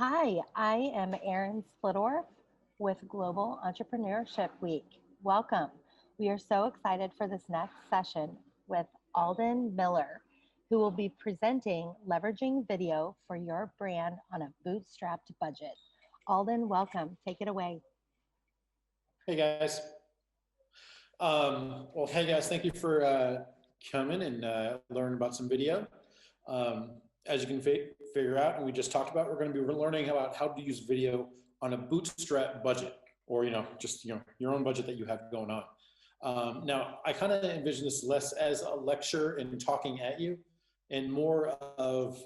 Hi, I am Erin Splittorff with Global Entrepreneurship Week. Welcome. We are so excited for this next session with Alden Miller, who will be presenting leveraging video for your brand on a bootstrapped budget. Alden, welcome. Take it away. Hey guys. Hey guys, thank you for coming and learning about some video. As you can figure out, and we just talked about, we're going to be learning about how to use video on a bootstrap budget, or just your own budget that you have going on. Now, I kind of envision this less as a lecture and talking at you, and more of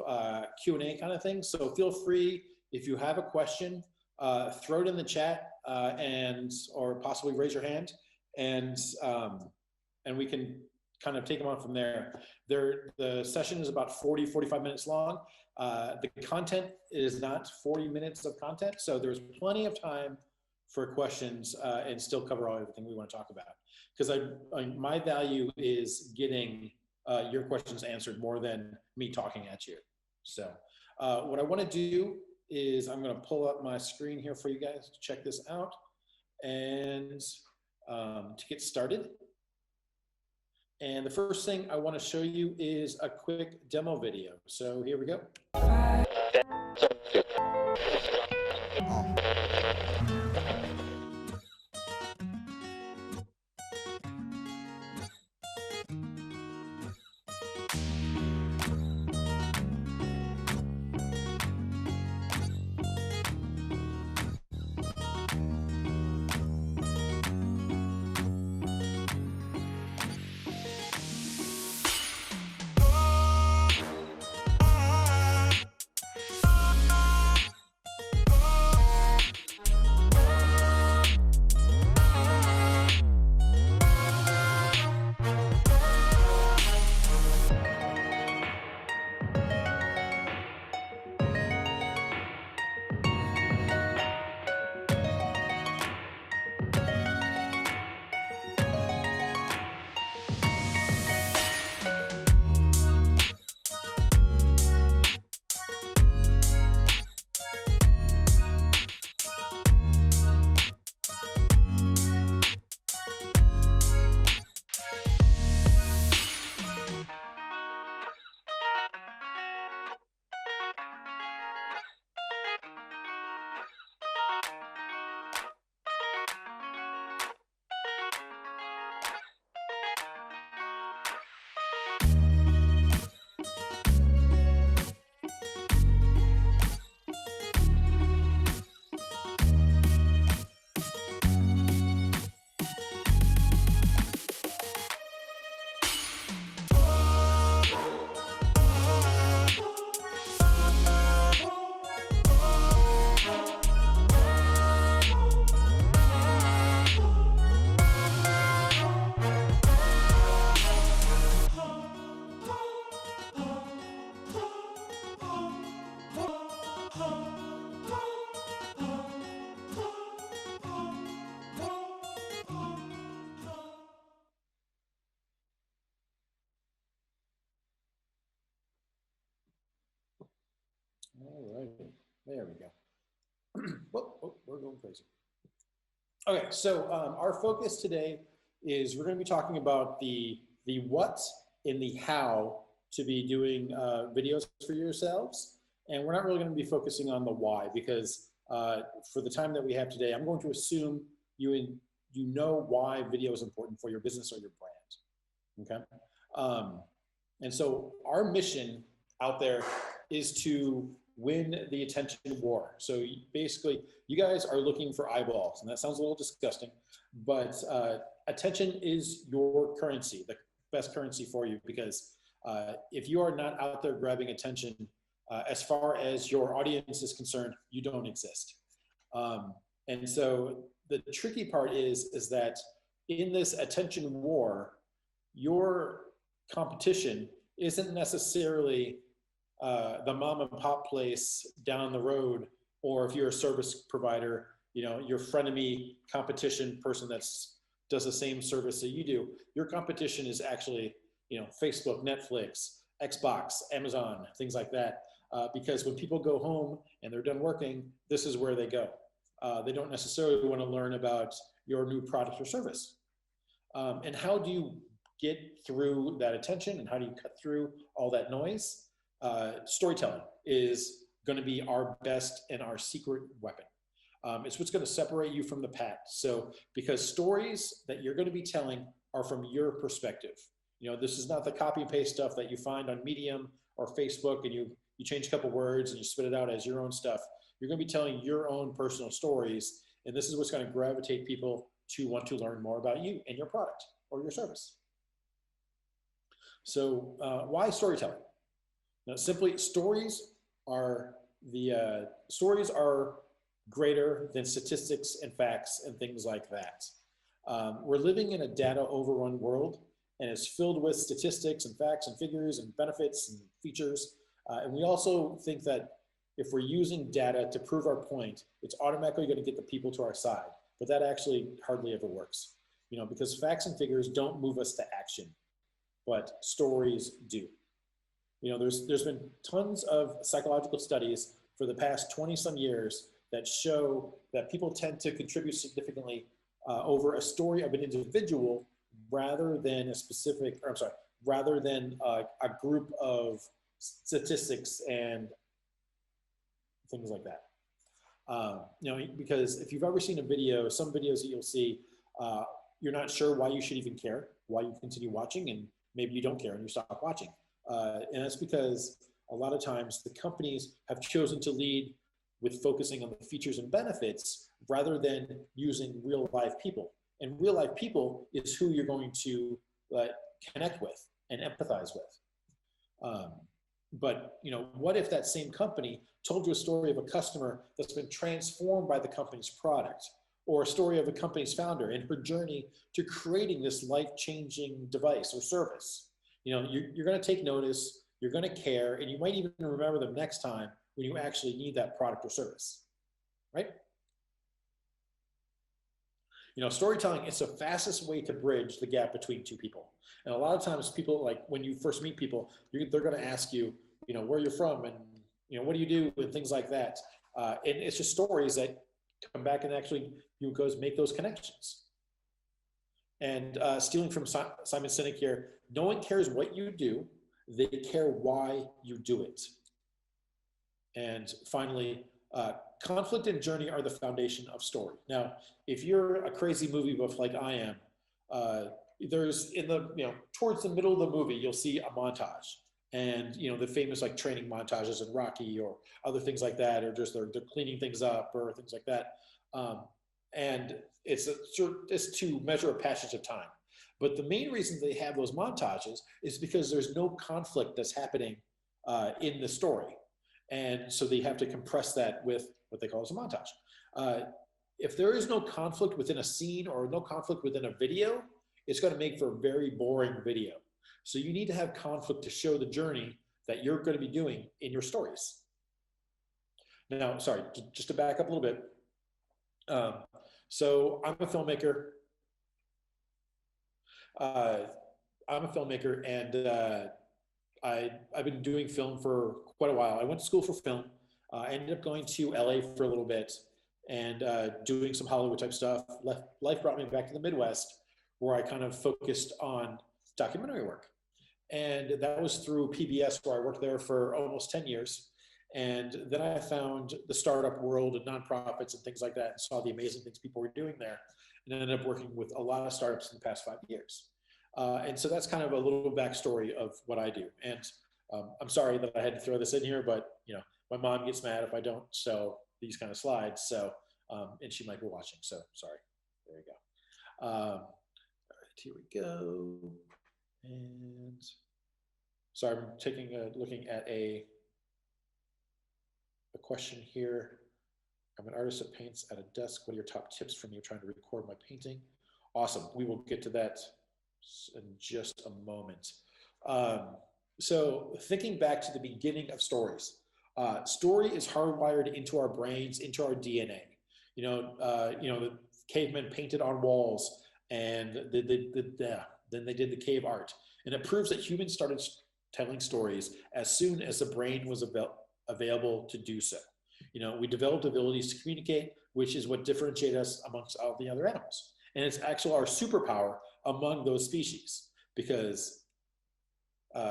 Q&A kind of thing. So feel free, if you have a question, throw it in the chat or possibly raise your hand, and we can kind of take them on from there. The session is about 45 minutes long. The content is not 40 minutes of content, so there's plenty of time for questions and still cover everything we want to talk about. Because my value is getting your questions answered more than me talking at you. So what I want to do is I'm going to pull up my screen here for you guys to check this out. And to get started. And the first thing I want to show you is a quick demo video. So here we go. All right, there we go. Whoa, we're going crazy. Okay, so our focus today is we're going to be talking about the what and the how to be doing videos for yourselves. And we're not really going to be focusing on the why, because for the time that we have today, I'm going to assume you know why video is important for your business or your brand, okay? And so our mission out there is to win the attention war. So basically, you guys are looking for eyeballs, and that sounds a little disgusting, but attention is your currency, the best currency for you, because if you are not out there grabbing attention, as far as your audience is concerned, you don't exist. And so the tricky part is that in this attention war, your competition isn't necessarily the mom and pop place down the road, or if you're a service provider, your frenemy competition person does the same service that you do. Your competition is actually, Facebook, Netflix, Xbox, Amazon, things like that. because when people go home and they're done working, this is where they go. They don't necessarily want to learn about your new product or service. And how do you get through that attention, and how do you cut through all that noise? Storytelling is going to be our best and our secret weapon. It's what's going to separate you from the pack. So, because stories that you're going to be telling are from your perspective. This is not the copy and paste stuff that you find on Medium or Facebook, and you change a couple words and you spit it out as your own stuff. You're going to be telling your own personal stories, and this is what's going to gravitate people to want to learn more about you and your product or your service. So, why storytelling? Now, simply, stories are greater than statistics and facts and things like that. We're living in a data overrun world, and it's filled with statistics and facts and figures and benefits and features. And we also think that if we're using data to prove our point, it's automatically going to get the people to our side. But that actually hardly ever works, because facts and figures don't move us to action, but stories do. There's been tons of psychological studies for the past 20 some years that show that people tend to contribute significantly over a story of an individual rather than a group of statistics and things like that. Because if you've ever seen a video, some videos that you'll see, you're not sure why you should even care, why you continue watching, and maybe you don't care and you stop watching. And that's because a lot of times the companies have chosen to lead with focusing on the features and benefits rather than using real live people. And real life people is who you're going to connect with and empathize with. But what if that same company told you a story of a customer that's been transformed by the company's product, or a story of a company's founder and her journey to creating this life-changing device or service? You're going to take notice, you're going to care, and you might even remember them next time when you actually need that product or service, right? Storytelling is the fastest way to bridge the gap between two people. And a lot of times people, like when you first meet people, they're going to ask you, where you're from and, what do you do and things like that. And it's just stories that come back and actually you guys make those connections. And stealing from Simon Sinek here, no one cares what you do, they care why you do it. And finally, conflict and journey are the foundation of story. Now, if you're a crazy movie buff like I am, there's towards the middle of the movie, you'll see a montage. And, the famous training montages in Rocky or other things like that, or just they're cleaning things up or things like that. And it's to measure a passage of time. But the main reason they have those montages is because there's no conflict that's happening in the story. And so they have to compress that with what they call as a montage. If there is no conflict within a scene or no conflict within a video, it's going to make for a very boring video. So you need to have conflict to show the journey that you're going to be doing in your stories. Now, sorry, just to back up a little bit. So I'm a filmmaker. And I've been doing film for quite a while. I went to school for film. I ended up going to LA for a little bit and doing some Hollywood type stuff. Life brought me back to the Midwest, where I kind of focused on documentary work. And that was through PBS, where I worked there for almost 10 years. And then I found the startup world and nonprofits and things like that, and saw the amazing things people were doing there, and ended up working with a lot of startups in the past 5 years. And so that's kind of a little backstory of what I do. And I'm sorry that I had to throw this in here, but my mom gets mad if I don't show these kind of slides. So, and she might be watching. So sorry. There you go. All right, here we go. And sorry, I'm looking at a question here. I'm an artist that paints at a desk. What are your top tips for me trying to record my painting? Awesome. We will get to that in just a moment. So thinking back to the beginning of stories, story is hardwired into our brains, into our DNA. The cavemen painted on walls, and then they did the cave art, and it proves that humans started telling stories as soon as the brain was available to do so. We developed abilities to communicate, which is what differentiates us amongst all the other animals. And it's actually our superpower among those species, because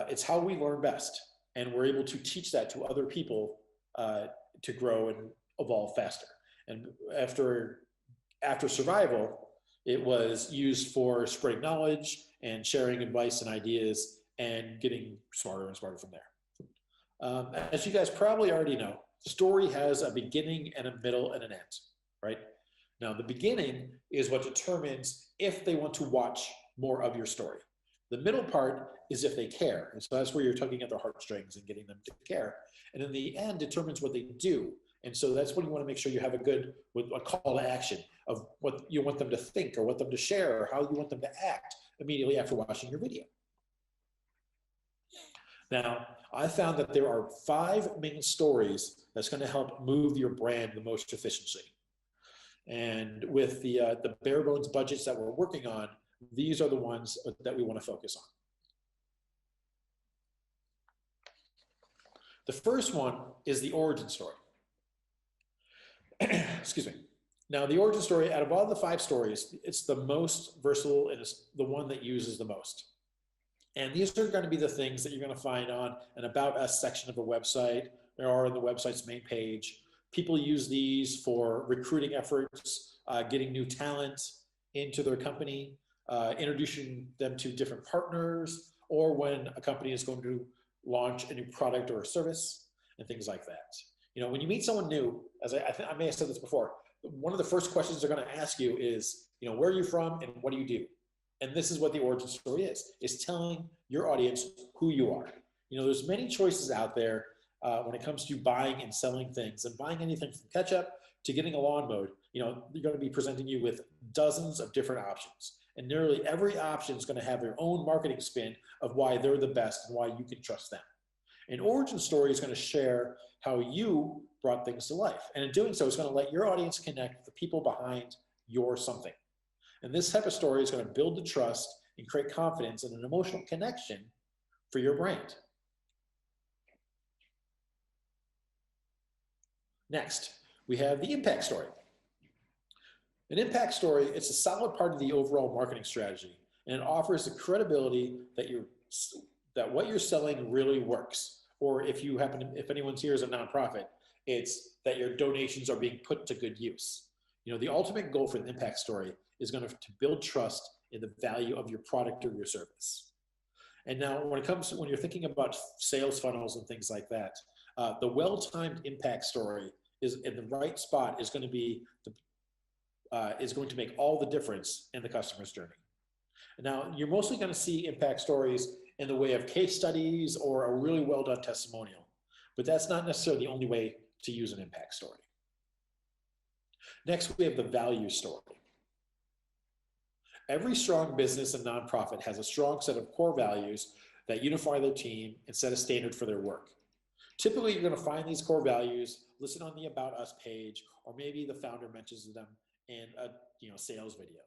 it's how we learn best. And we're able to teach that to other people to grow and evolve faster. And after survival, it was used for spreading knowledge and sharing advice and ideas and getting smarter and smarter from there. As you guys probably already know, story has a beginning and a middle and an end, right? Now, the beginning is what determines if they want to watch more of your story. The middle part is if they care. And so that's where you're tugging at their heartstrings and getting them to care. And then the end determines what they do. And so that's when you want to make sure you have a call to action of what you want them to think or what them to share or how you want them to act immediately after watching your video. Now, I found that there are 5 main stories that's going to help move your brand the most efficiently. And with the bare bones budgets that we're working on, these are the ones that we want to focus on. The first one is the origin story. Excuse me. Now, the origin story, out of all the 5 stories, it's the most versatile and it's the one that uses the most. And these are going to be the things that you're going to find on an About Us section of a website or on the website's main page. People use these for recruiting efforts, getting new talent into their company, introducing them to different partners, or when a company is going to launch a new product or a service, and things like that. When you meet someone new, as I may have said this before, one of the first questions they're going to ask you is, where are you from and what do you do? And this is what the origin story is telling your audience who you are. There's many choices out there when it comes to buying and selling things, and buying anything from ketchup to getting a lawn mowed. They're going to be presenting you with dozens of different options. And nearly every option is going to have their own marketing spin of why they're the best and why you can trust them. An origin story is going to share how you brought things to life. And in doing so, it's going to let your audience connect with the people behind your something. And this type of story is going to build the trust and create confidence and an emotional connection for your brand. Next, we have the impact story. An impact story, it's a solid part of the overall marketing strategy, and it offers the credibility that what you're selling really works. Or if anyone's here is a nonprofit, it's that your donations are being put to good use. The ultimate goal for an impact story is going to build trust in the value of your product or your service. And now when you're thinking about sales funnels and things like that, the well-timed impact story is in the right spot is going to make all the difference in the customer's journey. And now you're mostly going to see impact stories in the way of case studies or a really well-done testimonial, but that's not necessarily the only way to use an impact story. Next, we have the value story. Every strong business and nonprofit has a strong set of core values that unify their team and set a standard for their work. Typically, you're going to find these core values listed on the About Us page, or maybe the founder mentions them in a sales video.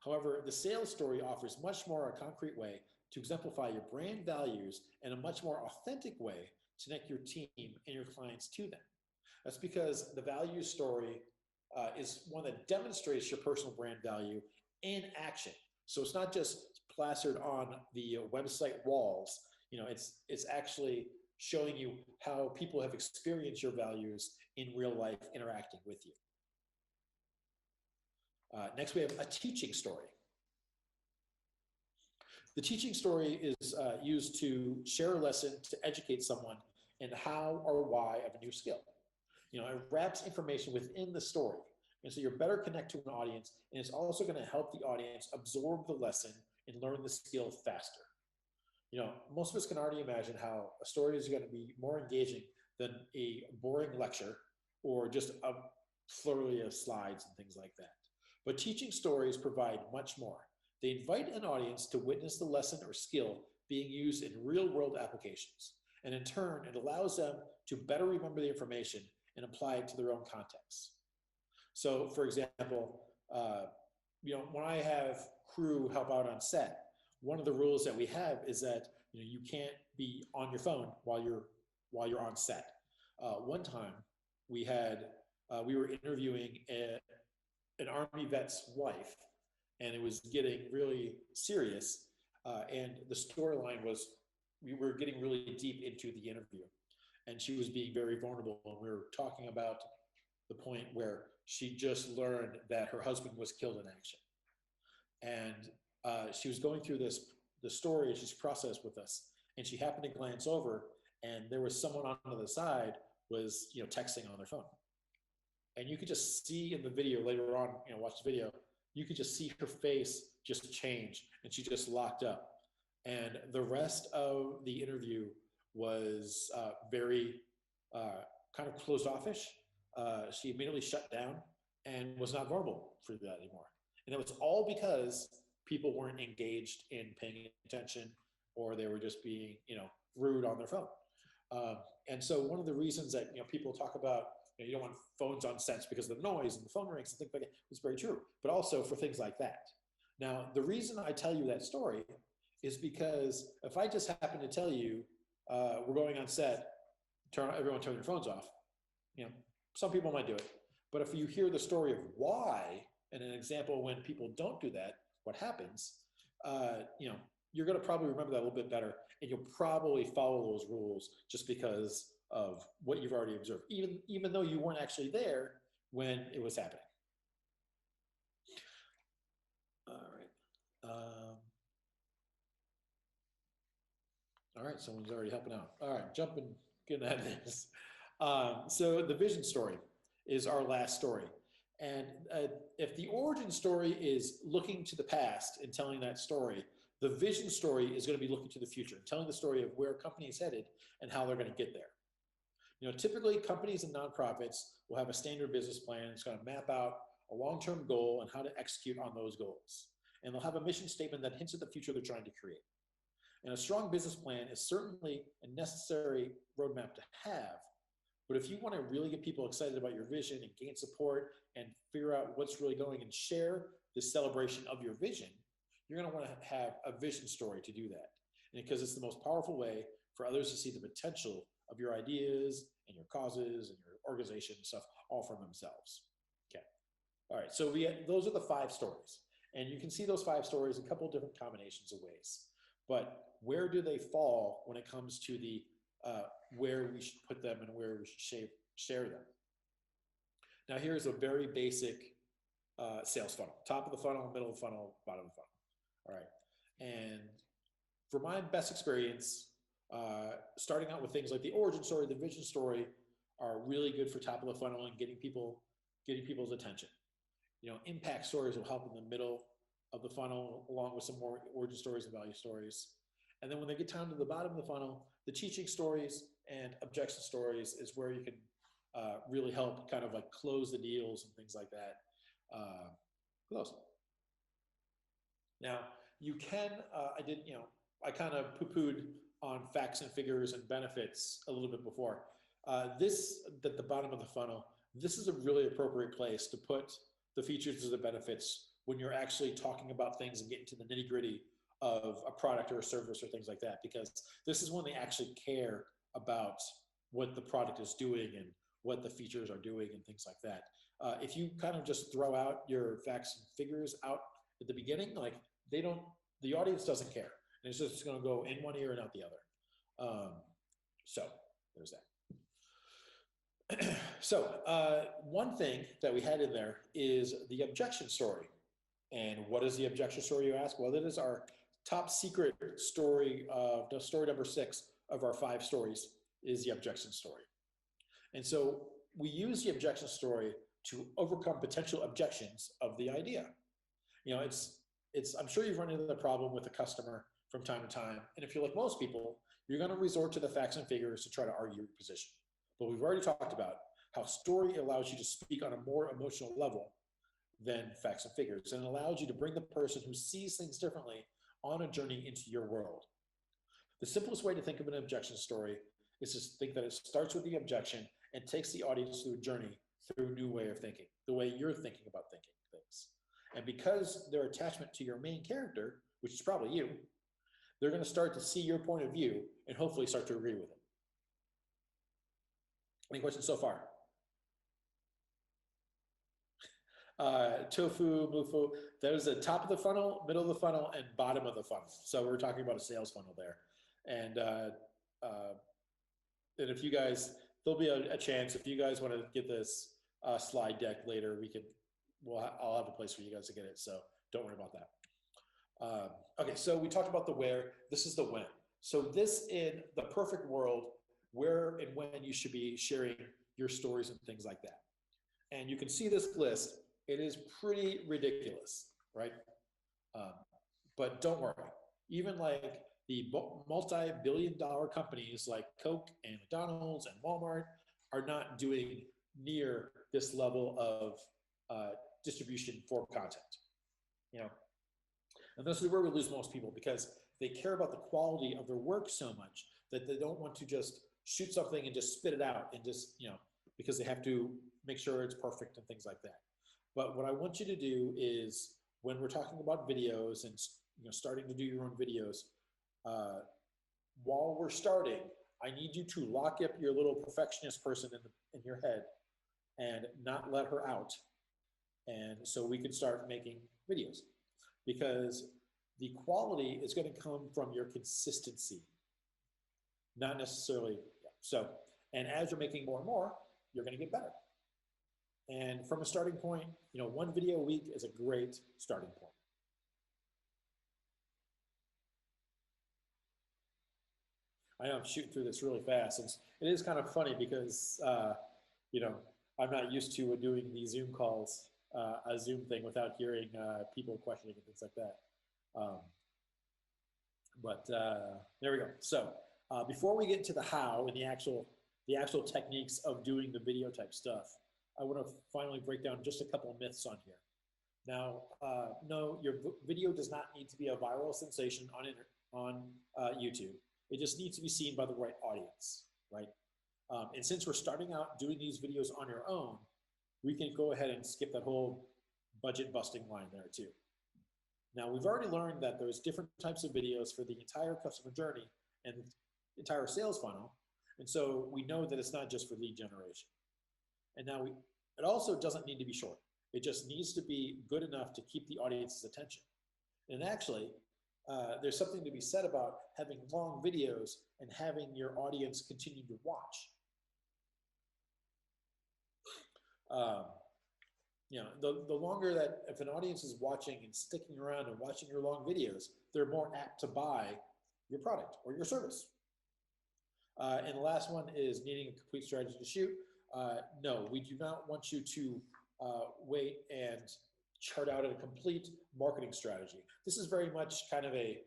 However, the sales story offers much more a concrete way to exemplify your brand values and a much more authentic way to connect your team and your clients to them. That's because the value story is one that demonstrates your personal brand value in action. So it's not just plastered on the website walls. It's actually showing you how people have experienced your values in real life interacting with you. Next, we have a teaching story. The teaching story is used to share a lesson to educate someone in how or why of a new skill. It wraps information within the story. And so you're better connect to an audience, and it's also going to help the audience absorb the lesson and learn the skill faster. Most of us can already imagine how a story is going to be more engaging than a boring lecture or just a flurry of slides and things like that. But teaching stories provide much more. They invite an audience to witness the lesson or skill being used in real-world applications. And in turn, it allows them to better remember the information and apply it to their own context. So, for example, when I have crew help out on set, one of the rules that we have is that you can't be on your phone while you're on set. One time we were interviewing an Army vet's wife, and it was getting really serious. And the storyline was we were getting really deep into the interview, and she was being very vulnerable. And we were talking about the point where she just learned that her husband was killed in action, and she was going through the story as she's processed with us, and she happened to glance over, and there was someone on the other side was texting on their phone, and you could just see in the video later on, watch the video, you could just see her face just change, and she just locked up. And the rest of the interview was very kind of closed offish. She immediately shut down and was not vulnerable for that anymore. And it was all because people weren't engaged in paying attention, or they were just being, rude on their phone. And so one of the reasons that people talk about you don't want phones on sets because of the noise and the phone rings and things like that is very true, but also for things like that. Now, the reason I tell you that story is because if I just happen to tell you we're going on set, everyone turn their phones off, some people might do it. But if you hear the story of why and an example when people don't do that, what happens, you're going to probably remember that a little bit better, and you'll probably follow those rules just because of what you've already observed, even though you weren't actually there when it was happening. All right. All right, someone's already helping out. All right, getting ahead of this. So the vision story is our last story. And if the origin story is looking to the past and telling that story, the vision story is going to be looking to the future, telling the story of where a company is headed and how they're going to get there. Typically companies and nonprofits will have a standard business plan. It's going to map out a long-term goal and how to execute on those goals. And they'll have a mission statement that hints at the future they're trying to create. And a strong business plan is certainly a necessary roadmap to have. But if you want to really get people excited about your vision and gain support and figure out what's really going and share the celebration of your vision, you're going to want to have a vision story to do that. And because it's the most powerful way for others to see the potential of your ideas and your causes and your organization and stuff all for themselves. Okay. All right. So those are the 5 stories. And you can see those 5 stories in a couple of different combinations of ways. But where do they fall when it comes to the where we should put them and where we should share them? Now, here's a very basic sales funnel: top of the funnel, middle of the funnel, bottom of the funnel. All right. And for my best experience, starting out with things like the origin story, the vision story are really good for top of the funnel and getting people's attention. Impact stories will help in the middle of the funnel, along with some more origin stories and value stories. And then when they get down to the bottom of the funnel, the teaching stories and objection stories is where you can really help kind of like close the deals and things like that. Close. Now, you can, I kind of poo-pooed on facts and figures and benefits a little bit before. This, at the bottom of the funnel, this is a really appropriate place to put the features and the benefits when you're actually talking about things and getting to the nitty-gritty of a product or a service or things like that, because this is when they actually care about what the product is doing and what the features are doing and things like that. If you kind of just throw out your facts and figures out at the beginning, like the audience doesn't care. And it's just going to go in one ear and out the other. So there's that. So one thing that we had in there is the objection story. And what is the objection story, you ask? Well, that is our top secret story, story number 6 of our 5 stories is the objection story. And so we use the objection story to overcome potential objections of the idea. I'm sure you've run into the problem with a customer from time to time. And if you're like most people, you're going to resort to the facts and figures to try to argue your position. But we've already talked about how story allows you to speak on a more emotional level than facts and figures, and allows you to bring the person who sees things differently on a journey into your world. The simplest way to think of an objection story is to think that it starts with the objection and takes the audience through a journey through a new way of thinking, the way you're thinking about thinking things. And because their attachment to your main character, which is probably you, they're going to start to see your point of view and hopefully start to agree with it. Any questions so far? Tofu, mufu, there's the top of the funnel, middle of the funnel, and bottom of the funnel. So we're talking about a sales funnel there. And if you guys, there'll be a chance, if you guys want to get this slide deck later, I'll have a place for you guys to get it. So don't worry about that. Okay, so we talked about the where, this is the when. So this, in the perfect world, where and when you should be sharing your stories and things like that. And you can see this list. It is pretty ridiculous, right? But don't worry. Even like the multi-billion-dollar companies like Coke and McDonald's and Walmart are not doing near this level of distribution for content, you know? And this is where we lose most people, because they care about the quality of their work so much that they don't want to just shoot something and just spit it out and just, you know, because they have to make sure it's perfect and things like that. But what I want you to do is, when we're talking about videos and, you know, starting to do your own videos, while we're starting, I need you to lock up your little perfectionist person in your head and not let her out. And so we can start making videos, because the quality is going to come from your consistency, not necessarily. So, and as you're making more and more, you're going to get better. And from a starting point, you know, 1 video a week is a great starting point. I know I'm shooting through this really fast. It is kind of funny because, you know, I'm not used to doing these Zoom calls, a Zoom thing, without hearing people questioning and things like that. There we go. So before we get into the how and the actual techniques of doing the video type stuff, I want to finally break down just a couple of myths on here. Now, no, your video does not need to be a viral sensation on YouTube. It just needs to be seen by the right audience, right? And since we're starting out doing these videos on your own, we can go ahead and skip that whole budget busting line there too. Now, we've already learned that there's different types of videos for the entire customer journey and entire sales funnel. And so we know that it's not just for lead generation. And now it also doesn't need to be short. It just needs to be good enough to keep the audience's attention. And actually, there's something to be said about having long videos and having your audience continue to watch. You know, the longer that, if an audience is watching and sticking around and watching your long videos, they're more apt to buy your product or your service. And the last one is needing a complete strategy to shoot. No, we do not want you to wait and chart out a complete marketing strategy. This is very much kind of a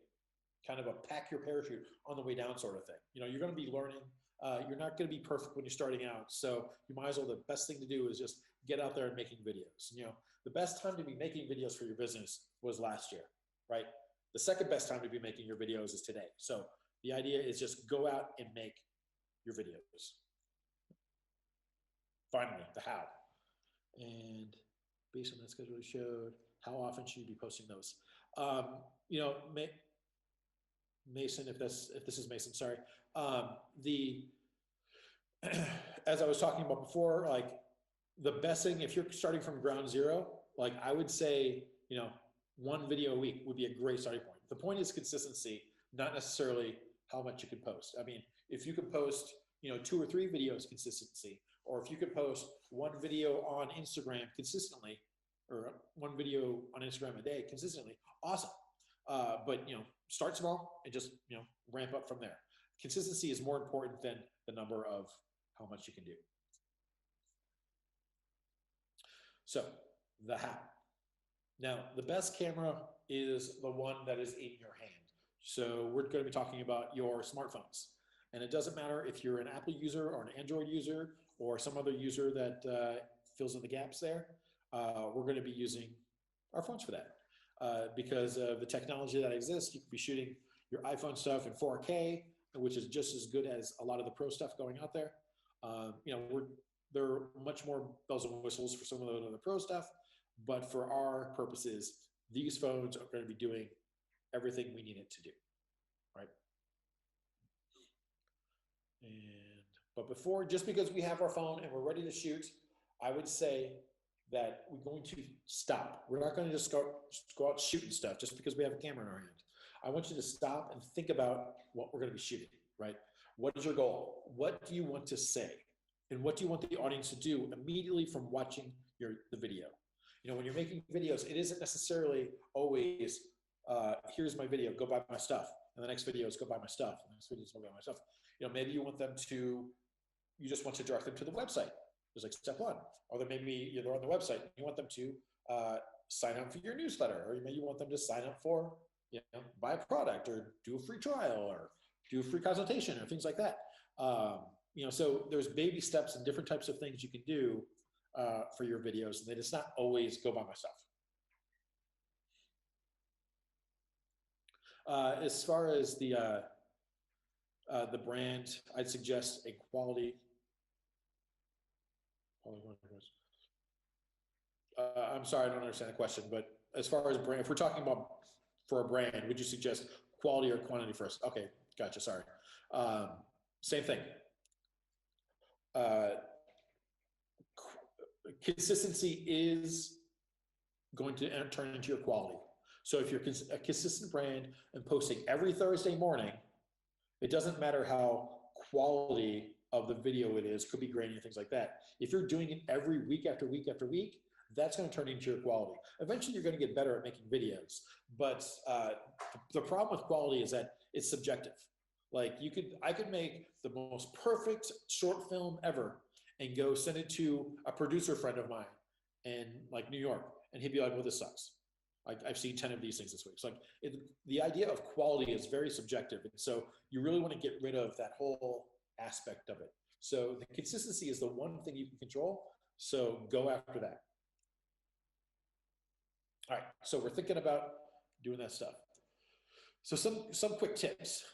pack your parachute on the way down sort of thing. You know, you're going to be learning. You're not going to be perfect when you're starting out. So you might as well, the best thing to do is just get out there and making videos. You know, the best time to be making videos for your business was last year, right? The second best time to be making your videos is today. So the idea is just go out and make your videos. Finally, the how. And based on that schedule we showed, how often should you be posting those? You know, Mason, if this is Mason, sorry. As I was talking about before, like the best thing, if you're starting from ground zero, like I would say, you know, 1 video a week would be a great starting point. The point is consistency, not necessarily how much you can post. I mean, if you could post, you know, 2 or 3 videos consistency, or if you could post 1 video on Instagram consistently, or 1 video on Instagram a day consistently, awesome. But, you know, start small and just, you know, ramp up from there. Consistency is more important than the number of how much you can do. So the how. Now, the best camera is the one that is in your hand. So we're going to be talking about your smartphones. And it doesn't matter if you're an Apple user or an Android user or some other user that fills in the gaps there. We're going to be using our phones for that. Because of the technology that exists, you can be shooting your iPhone stuff in 4K, which is just as good as a lot of the pro stuff going out there. You know, there are much more bells and whistles for some of the other pro stuff, but for our purposes, these phones are going to be doing everything we need it to do, right? And But before, just because we have our phone and we're ready to shoot, I would say that we're going to stop. We're not going to just go out shooting stuff just because we have a camera in our hand. I want you to stop and think about what we're going to be shooting, right? What is your goal? What do you want to say? And what do you want the audience to do immediately from watching the video? You know, when you're making videos, it isn't necessarily always, here's my video, go buy my stuff. And the next video is go buy my stuff. And the next video is go buy my stuff. You know, maybe you want them to, you just want to direct them to the website. There's like step one. Or then maybe they're on the website. You want them to sign up for your newsletter. Or maybe you want them to sign up for, you know, buy a product or do a free trial or do a free consultation or things like that. You know, so there's baby steps and different types of things you can do for your videos, and that it's not always go buy my stuff. As far as the brand, I'd suggest a quality. I'm sorry, I don't understand the question, but as far as brand, if we're talking about for a brand, would you suggest quality or quantity first? Okay, gotcha, sorry. Same thing. Consistency is going to turn into your quality. So if you're a consistent brand and posting every Thursday morning, it doesn't matter how quality of the video it is, could be grainy and things like that. If you're doing it every week after week after week, that's going to turn into your quality. Eventually, you're going to get better at making videos. But the problem with quality is that it's subjective. Like I could make the most perfect short film ever and go send it to a producer friend of mine in like New York, and he'd be like, well, this sucks. I've seen 10 of these things this week. It's like the idea of quality is very subjective. And so you really want to get rid of that whole aspect of it. So the consistency is the one thing you can control. So go after that. All right, so we're thinking about doing that stuff. So some quick tips.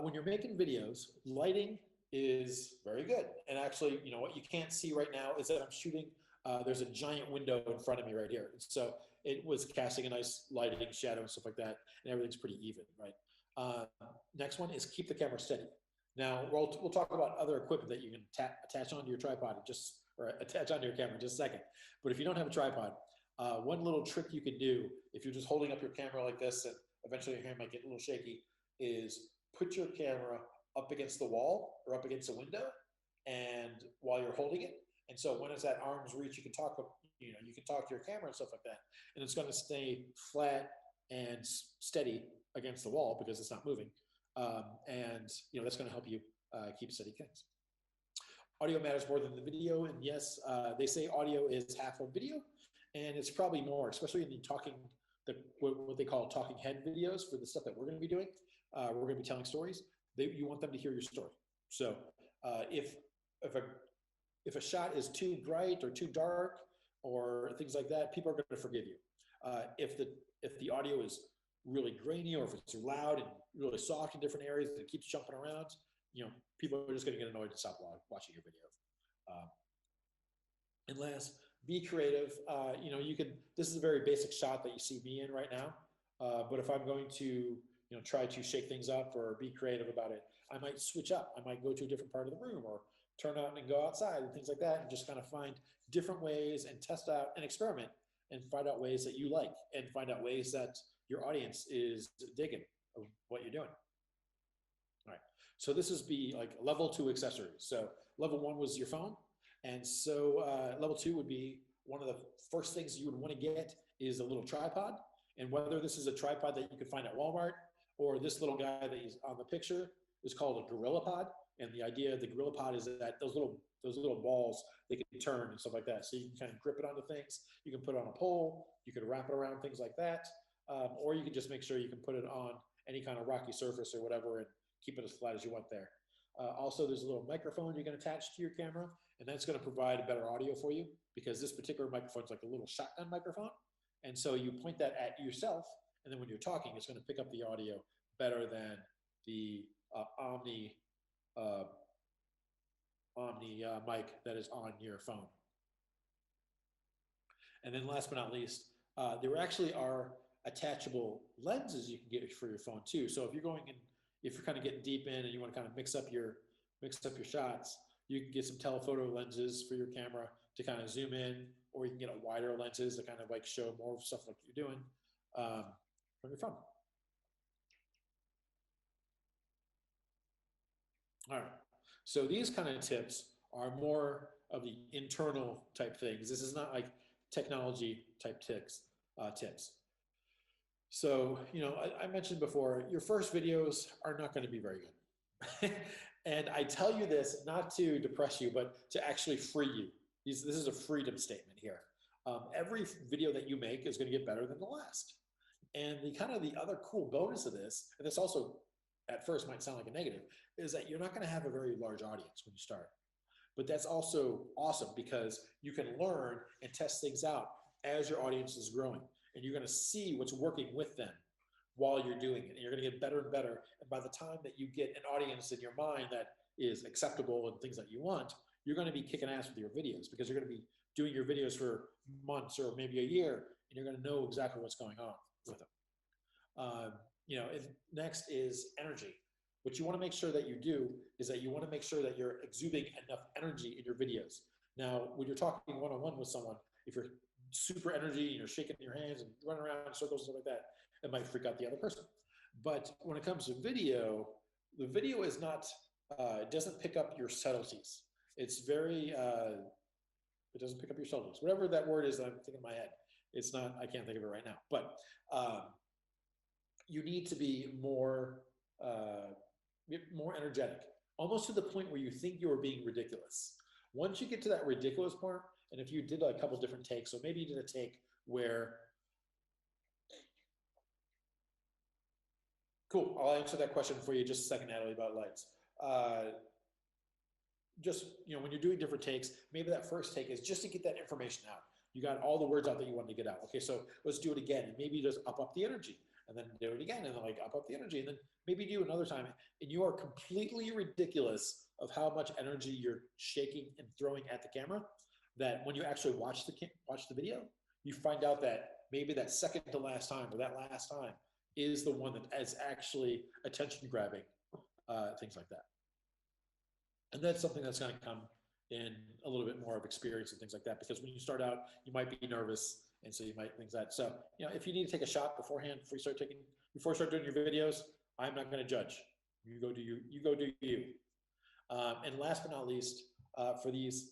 When you're making videos, lighting is very good. And actually, you know, what you can't see right now is that I'm shooting, there's a giant window in front of me right here. So it was casting a nice lighting, shadow and stuff like that, and everything's pretty even, right? Next one is keep the camera steady. Now, we'll talk about other equipment that you can attach onto your tripod or attach onto your camera in just a second. But if you don't have a tripod, one little trick you can do, if you're just holding up your camera like this, and eventually your hand might get a little shaky, is put your camera up against the wall or up against a window, and while you're holding it. And so when it's at arm's reach, you can talk to your camera and stuff like that. And it's going to stay flat and steady against the wall because it's not moving. And you know, that's going to help you keep steady things. Audio matters more than the video. And yes, they say audio is half of video, and it's probably more, especially in the what they call talking head videos for the stuff that we're going to be doing. We're going to be telling stories. You want them to hear your story. So if a shot is too bright or too dark or things like that, people are going to forgive you. If the audio is really grainy, or if it's loud and really soft in different areas and it keeps jumping around, you know, people are just going to get annoyed and stop watching your video. And last, be creative. You know, this is a very basic shot that you see me in right now. But if I'm going to, you know, try to shake things up or be creative about it, I might switch up. I might go to a different part of the room or turn out and go outside and things like that, and just kind of find different ways and test out and experiment and find out ways that you like and find out ways that your audience is digging of what you're doing. All right, so this is like level 2 accessories. So level 1 was your phone. And so level 2 would be one of the first things you would want to get is a little tripod. And whether this is a tripod that you could find at Walmart or this little guy that is on the picture is called a gorilla pod. And the idea of the gorilla pod is that those little balls, they can turn and stuff like that. So you can kind of grip it onto things. You can put it on a pole. You can wrap it around things like that. Or you can just make sure you can put it on any kind of rocky surface or whatever and keep it as flat as you want there. Also, there's a little microphone you can attach to your camera, and that's going to provide a better audio for you because this particular microphone is like a little shotgun microphone. And so you point that at yourself, and then when you're talking, it's going to pick up the audio better than the Omni mic that is on your phone. And then last but not least, there actually are attachable lenses you can get for your phone too. So if you're kind of getting deep in and you want to kind of mix up your shots, You can get some telephoto lenses for your camera to kind of zoom in, or you can get a wider lenses to kind of like show more stuff like you're doing from your phone. All right, so these kind of tips are more of the internal type things. This is not like technology type tips. So, you know, I mentioned before, your first videos are not going to be very good. And I tell you this not to depress you, but to actually free you. This is a freedom statement here. Every video that you make is going to get better than the last. And the kind of the other cool bonus of this, and this also at first might sound like a negative, is that you're not going to have a very large audience when you start. But that's also awesome because you can learn and test things out as your audience is growing. And you're going to see what's working with them while you're doing it. And you're going to get better and better. And by the time that you get an audience in your mind that is acceptable and things that you want, you're going to be kicking ass with your videos because you're going to be doing your videos for months or maybe a year, and you're going to know exactly what's going on with them. You know, next is energy. What you want to make sure that you do is that you want to make sure that you're exuding enough energy in your videos. Now, when you're talking one-on-one with someone, if you're super energy and you're shaking your hands and running around in circles and stuff like that, it might freak out the other person. But when it comes to video, the video is not, it doesn't pick up your subtleties. It's very, it doesn't pick up your subtleties. Whatever that word is that I'm thinking in my head, it's not, I can't think of it right now. But you need to be more, more energetic, almost to the point where you think you are being ridiculous. Once you get to that ridiculous part, and if you did a couple different takes, so maybe you did a take where, cool, I'll answer that question for you just a second, Natalie, about lights. Just, you know, when you're doing different takes, maybe that first take is just to get that information out. You got all the words out that you wanted to get out. Okay, so let's do it again, and maybe just up the energy, and then do it again, and then like up the energy, and then maybe do another time, and you are completely ridiculous of how much energy you're shaking and throwing at the camera, that when you actually watch the video, you find out that maybe that second to last time or that last time is the one that is actually attention grabbing, things like that. And that's something that's going to come in a little bit more of experience and things like that, because when you start out, you might be nervous, and so you might things like that. So, you know, if you need to take a shot beforehand, before you start doing your videos, I'm not going to judge. You go do you. And last but not least, for these,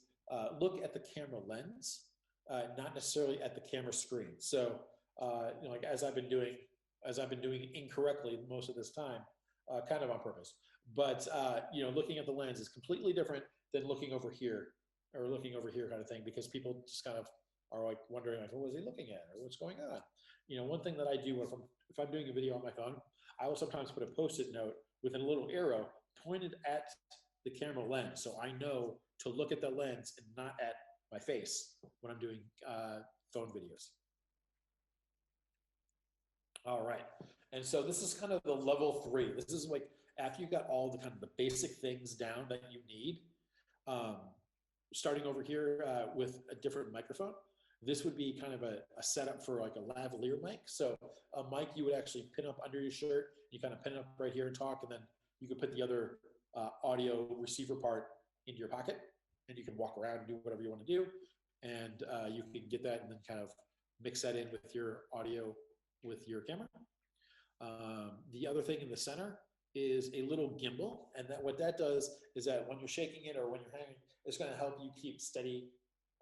look at the camera lens, not necessarily at the camera screen. So, you know, like as I've been doing incorrectly most of this time, kind of on purpose. But you know, looking at the lens is completely different than looking over here or looking over here kind of thing, because people just kind of are like wondering like, what was he looking at or what's going on? You know, one thing that I do if I'm doing a video on my phone, I will sometimes put a Post-it note with a little arrow pointed at the camera lens, so I know to look at the lens and not at my face when I'm doing phone videos. All right, and so this is kind of the level 3. This is like after you've got all the kind of the basic things down that you need. Starting over here with a different microphone. This would be kind of a setup for like a lavalier mic. So a mic you would actually pin up under your shirt. You kind of pin it up right here and talk, and then you can put the other audio receiver part into your pocket, and you can walk around and do whatever you want to do. And you can get that and then kind of mix that in with your audio with your camera. The other thing in the center is a little gimbal, and that what that does is that when you're shaking it or when you're hanging, it's going to help you keep steady,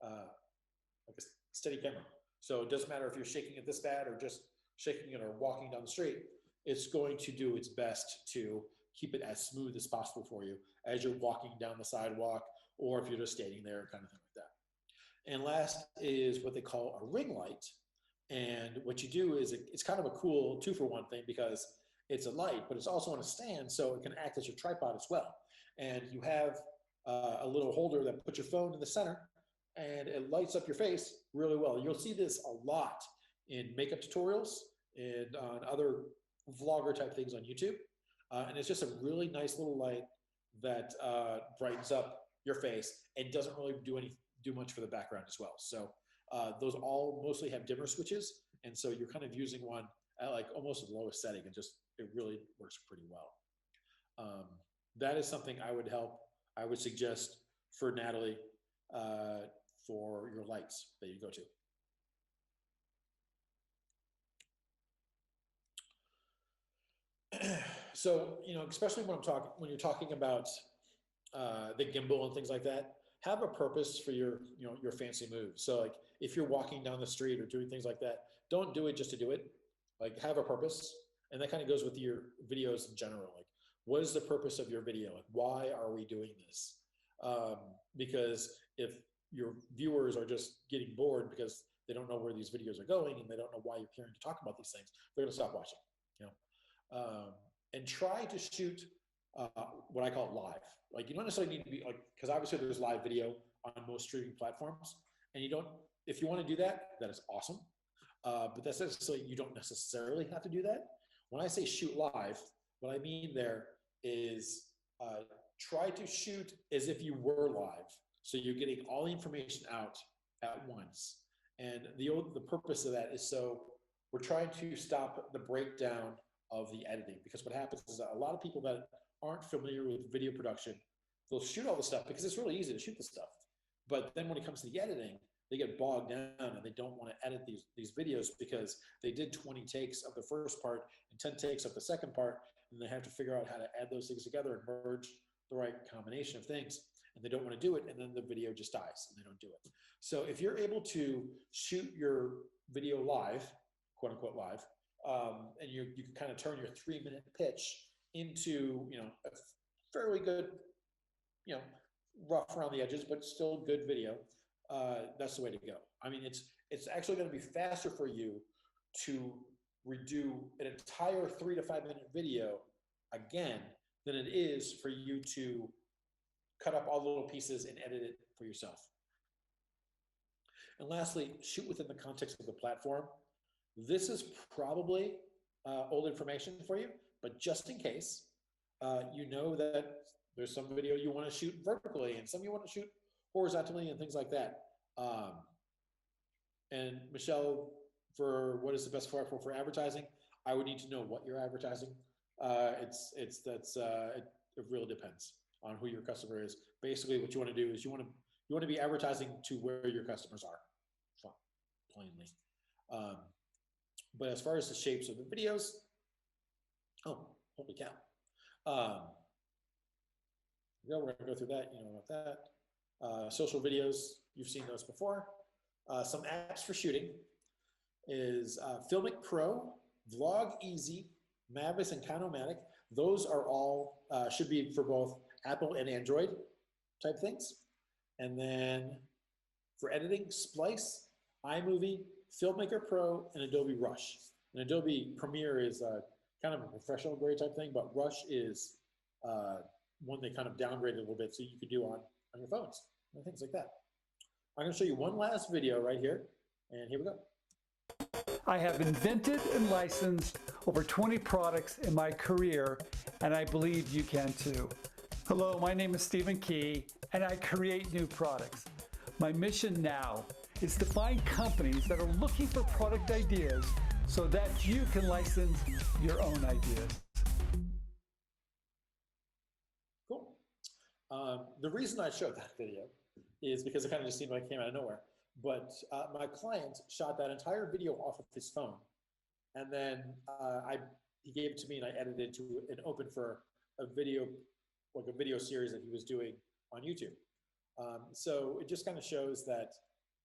like a steady camera. So it doesn't matter if you're shaking it this bad or just shaking it or walking down the street, it's going to do its best to keep it as smooth as possible for you as you're walking down the sidewalk, or if you're just standing there, kind of thing like that. And last is what they call a ring light. And what you do is it's kind of a cool 2-for-1 thing, because it's a light, but it's also on a stand, so it can act as your tripod as well. And you have a little holder that puts your phone in the center, and it lights up your face really well. You'll see this a lot in makeup tutorials and on other vlogger type things on YouTube. And it's just a really nice little light that brightens up your face and doesn't really do much for the background as well. So those all mostly have dimmer switches, and so you're kind of using one at like almost the lowest setting, and just it really works pretty well. That is something I would suggest for Natalie for your lights that you go to. So, especially when you're talking about the gimbal and things like that, have a purpose for your fancy moves. So like if you're walking down the street or doing things like that, don't do it just to do it. Like have a purpose. And that kind of goes with your videos in general. Like what is the purpose of your video? Like why are we doing this? Because if your viewers are just getting bored because they don't know where these videos are going and they don't know why you're caring to talk about these things, they're gonna stop watching, and try to shoot what I call live. Like you don't necessarily need to be like, because obviously there's live video on most streaming platforms, and if you want to do that, that is awesome. But that's necessarily, you don't necessarily have to do that. When I say shoot live, what I mean there is try to shoot as if you were live. So you're getting all the information out at once. And the purpose of that is so we're trying to stop the breakdown of the editing, because what happens is that a lot of people that aren't familiar with video production, they'll shoot all the stuff because it's really easy to shoot the stuff. But then when it comes to the editing, they get bogged down and they don't want to edit these videos because they did 20 takes of the first part and 10 takes of the second part, and they have to figure out how to add those things together and merge the right combination of things, and they don't want to do it, and then the video just dies and they don't do it. So if you're able to shoot your video live, quote unquote live, and you can kind of turn your 3-minute pitch into a fairly good, rough around the edges, but still good video, that's the way to go. I mean, it's actually going to be faster for you to redo an entire 3 to 5 minute video again than it is for you to cut up all the little pieces and edit it for yourself. And lastly, shoot within the context of the platform. This is probably old information for you, but just in case, you know that there's some video you want to shoot vertically and some you want to shoot horizontally and things like that. And Michelle, for what is the best platform for advertising, I would need to know what you're advertising. It really depends on who your customer is. Basically, what you want to do is you want to be advertising to where your customers are, plainly. But as far as the shapes of the videos, oh, holy cow. We're going to go through that, about that. Social videos, you've seen those before. Some apps for shooting is Filmic Pro, Vlog Easy, Mavis, and Kinomatic. Those are all, should be for both Apple and Android type things. And then for editing, Splice, iMovie, Filmmaker Pro, and Adobe Rush. And Adobe Premiere is kind of a professional grade type thing, but Rush is one they kind of downgraded a little bit so you could do on your phones and things like that. I'm going to show you one last video right here, and here we go. I have invented and licensed over 20 products in my career, and I believe you can too. Hello, my name is Stephen Key, and I create new products. My mission now is to find companies that are looking for product ideas so that you can license your own ideas. Cool. The reason I showed that video is because it kind of just seemed like it came out of nowhere. But my client shot that entire video off of his phone, and then he gave it to me, and I edited it to an open for a video, like a video series that he was doing on YouTube. So it just kind of shows that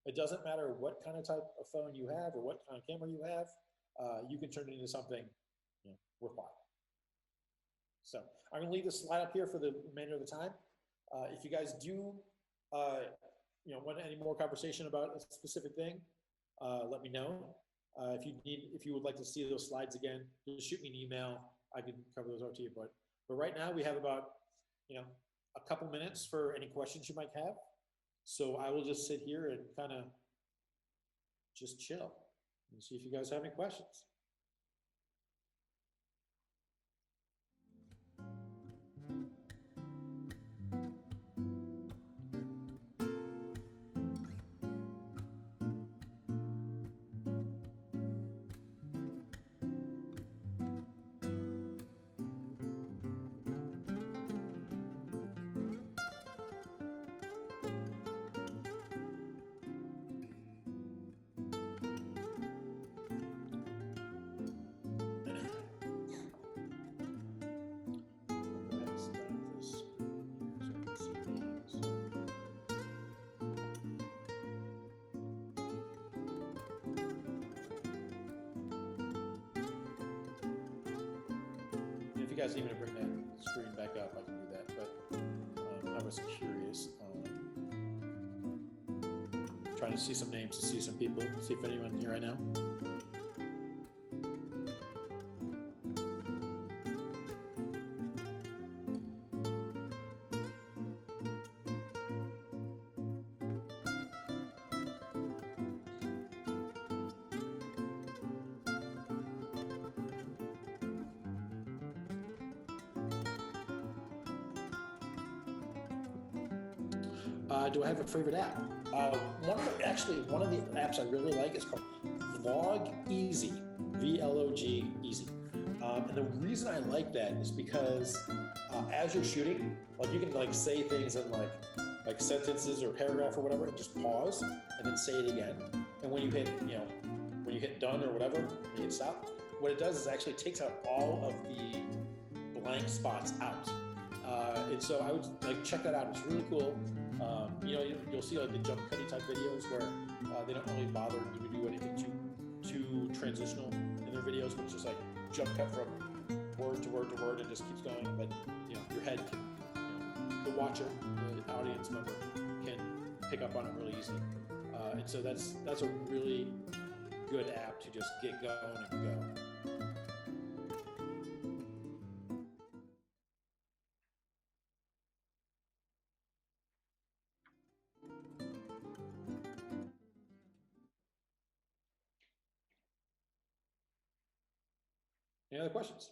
it doesn't matter what kind of type of phone you have or what kind of camera you have, you can turn it into something worthwhile. So I'm going to leave this slide up here for the remainder of the time. If you guys do want any more conversation about a specific thing, let me know. If you would like to see those slides again, just shoot me an email. I can cover those out to you. But right now we have about a couple minutes for any questions you might have. So I will just sit here and kind of just chill and see if you guys have any questions. you guys need me to bring that screen back up, I can do that. But I was curious. Trying to see some names, to see some people, see if anyone's here right now. Do I have a favorite app? One of the apps I really like is called Vlog Easy, VLOG Easy. And the reason I like that is because as you're shooting, like you can like say things in like sentences or paragraph or whatever, and just pause and then say it again. And when you hit, when you hit done or whatever, when you hit stop, what it does is actually takes out all of the blank spots out. And so I would like check that out. It's really cool. You'll see like the jump cutty type videos where they don't really bother you to do anything too transitional in their videos, but it's just like jump cut from word to word to word and just keeps going. But your head can, the watcher, the audience member can pick up on it really easy. And so that's a really good app to just get going and go. Any other questions?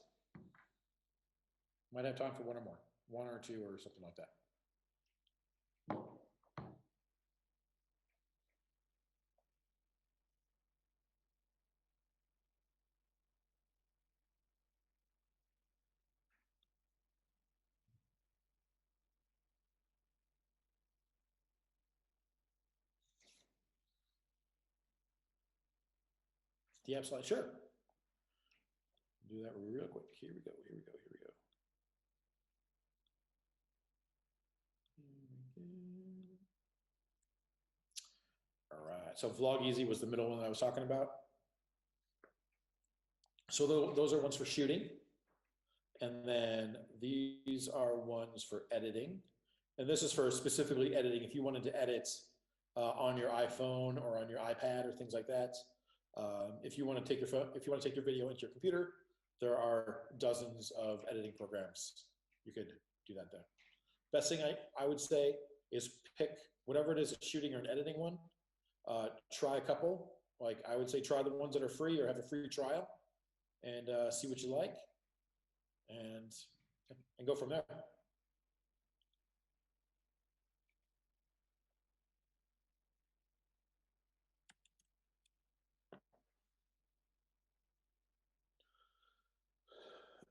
Might have time for one or more, one or two or something like that. The app slide, sure. Do that real quick. Here we go. All right. So Vlog Easy was the middle one that I was talking about. So those are ones for shooting. And then these are ones for editing. And this is for specifically editing. If you wanted to edit on your iPhone or on your iPad or things like that. If you want to take your phone, if you want to take your video into your computer, there are dozens of editing programs. You could do that there. Best thing I would say is pick whatever it is, a shooting or an editing one. Try a couple. Like I would say try the ones that are free or have a free trial and see what you like and go from there.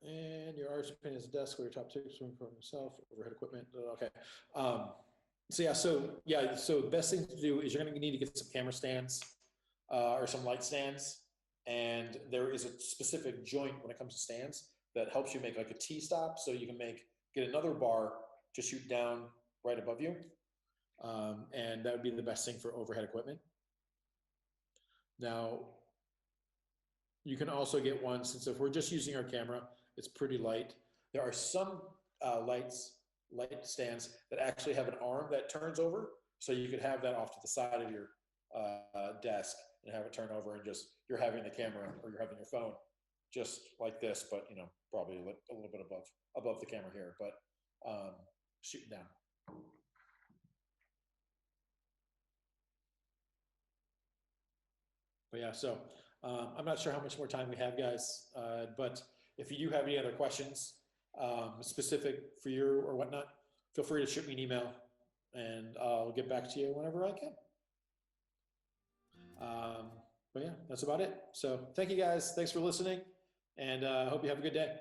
And your artist pin is desk where your top tips from yourself, overhead equipment. Okay. So the best thing to do is you're going to need to get some camera stands or some light stands. And there is a specific joint when it comes to stands that helps you make like a T-stop. So you can get another bar to shoot down right above you. And that would be the best thing for overhead equipment. Now, you can also get one, since if we're just using our camera, it's pretty light. There are some light stands that actually have an arm that turns over. So you could have that off to the side of your desk and have it turn over and just, you're having the camera or you're having your phone just like this, but probably a little bit above the camera here, but shooting down. But yeah, so I'm not sure how much more time we have, guys, but if you do have any other questions specific for you or whatnot, feel free to shoot me an email and I'll get back to you whenever I can. But yeah, that's about it. So thank you guys. Thanks for listening and I hope you have a good day.